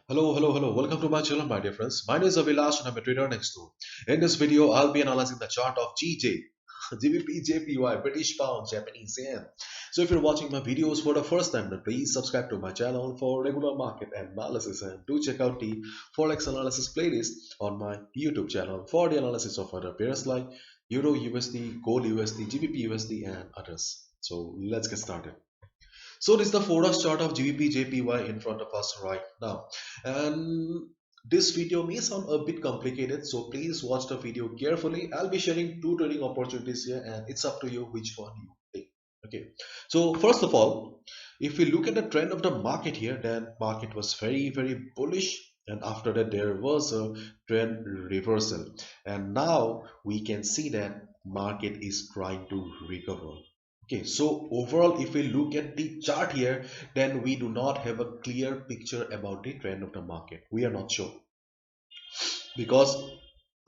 Hello. Welcome to my channel, my dear friends. My name is Avilash and I'm a trader next door. In this video, I'll be analyzing the chart of GBPJPY, British Pound, Japanese Yen. So if you're watching my videos for the first time, then please subscribe to my channel for regular market analysis and do check out the Forex analysis playlist on my YouTube channel for the analysis of other pairs like Euro USD, Gold USD, GBP USD and others. So let's get started. So this is the Forex chart of GBPJPY in front of us right now. And this video may sound a bit complicated, so please watch the video carefully. I'll be sharing two trading opportunities here and it's up to you which one you take. Okay. So first of all, if we look at the trend of the market here, then market was very bullish, and after that there was a trend reversal, and now we can see that market is trying to recover. Okay, so overall, if we look at the chart here, then we do not have a clear picture about the trend of the market. We are not sure because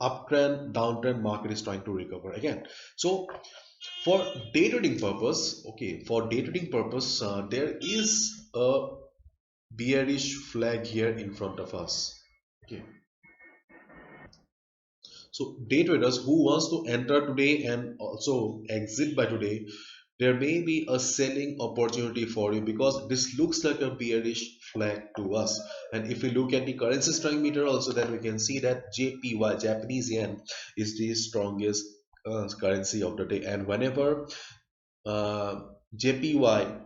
uptrend, downtrend market is trying to recover again. So for day trading purpose, okay, for day trading purpose, there is a bearish flag here in front of us. Okay, so day traders who wants to enter today and also exit by today, there may be a selling opportunity for you because this looks like a bearish flag to us. And if we look at the currency strength meter also, then we can see that JPY, Japanese yen, is the strongest currency of the day. And whenever uh, JPY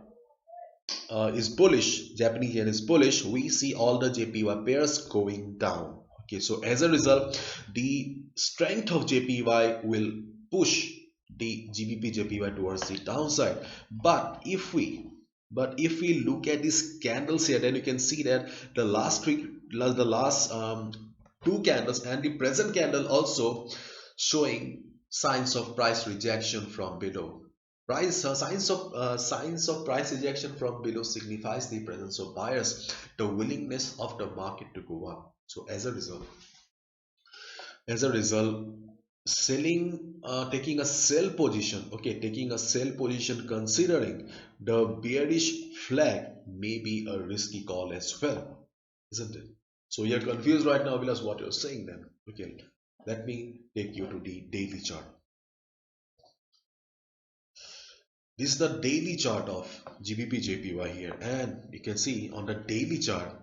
is bullish, Japanese yen is bullish, we see all the JPY pairs going down. Okay, so as a result, the strength of JPY will push the GBP JPY towards the downside. But if we look at these candles here, then you can see that the last two candles and the present candle also showing signs of price rejection from below. Signs of price rejection from below signifies the presence of buyers, the willingness of the market to go up. So as a result, selling, taking a sell position, okay, taking a sell position considering the bearish flag may be a risky call as well, isn't it? So you're confused right now, Vilas, what you're saying then. Okay, let me take you to the daily chart. This is the daily chart of GBPJPY here, and you can see on the daily chart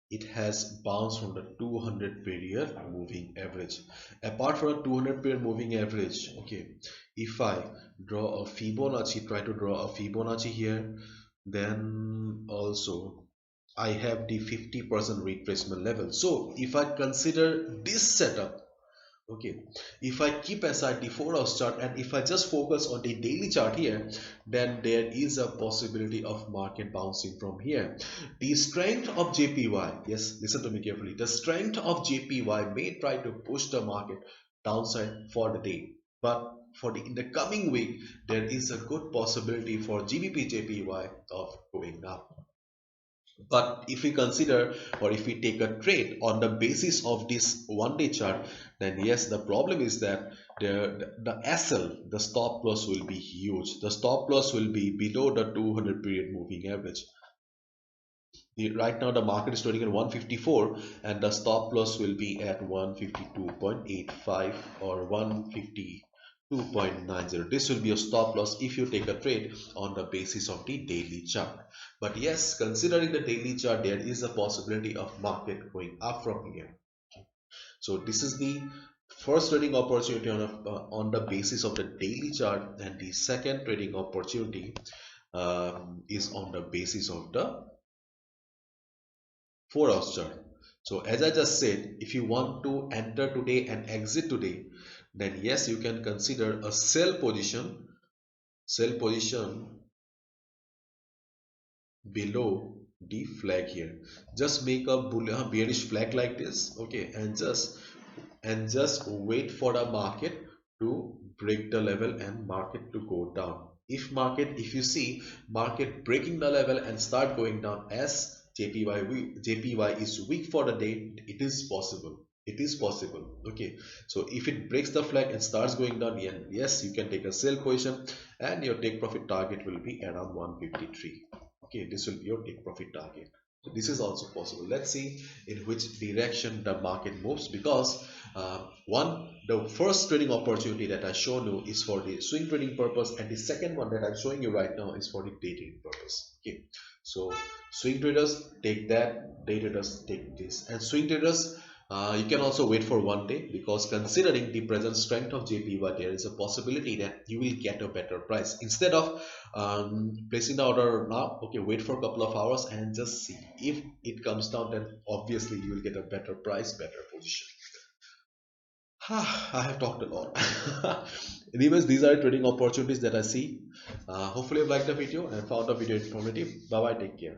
it has bounced from the 200 period moving average. Apart from the 200 period moving average, okay, if I draw a Fibonacci, try to draw a Fibonacci here, then also I have the 50% retracement level. So if I consider this setup, okay, if I keep aside the 4 hours chart and if I just focus on the daily chart here, then there is a possibility of market bouncing from here. The strength of JPY, yes, listen to me carefully, the strength of JPY may try to push the market downside for the day, but in the coming week there is a good possibility for GBPJPY of going up. But if we consider, or if we take a trade on the basis of this 1 day chart, then yes, the problem is that the SL, the stop loss will be huge. The stop loss will be below the 200 period moving average. Right now the market is trading at 154 and the stop loss will be at 152.85 or 152.90. This will be a stop loss if you take a trade on the basis of the daily chart. But yes, considering the daily chart, there is a possibility of market going up from here. So this is the first trading opportunity on the basis of the daily chart, and the second trading opportunity is on the basis of the 4 hours chart. So as I just said, if you want to enter today and exit today, then yes, you can consider a sell position below the flag here. Just make a bearish flag like this, okay, and just wait for the market to break the level and market to go down. If you see market breaking the level and start going down as JPY is weak for the day, it is possible. It is possible. Okay, so if it breaks the flag and starts going down, yes, you can take a sell position and your take profit target will be around 153. Okay, this will be your take profit target. This is also possible. Let's see in which direction the market moves, because the first trading opportunity that I shown you is for the swing trading purpose, and the second one that I'm showing you right now is for the day trading purpose. Okay, so swing traders take that, day traders take this. And swing traders, you can also wait for one day, because considering the present strength of JPY, there is a possibility that you will get a better price. Instead of placing the order now, okay, wait for a couple of hours and just see. If it comes down, then obviously you will get a better price, better position. I have talked a lot. Anyways, these are trading opportunities that I see. Hopefully you liked the video and found the video informative. Bye bye, take care.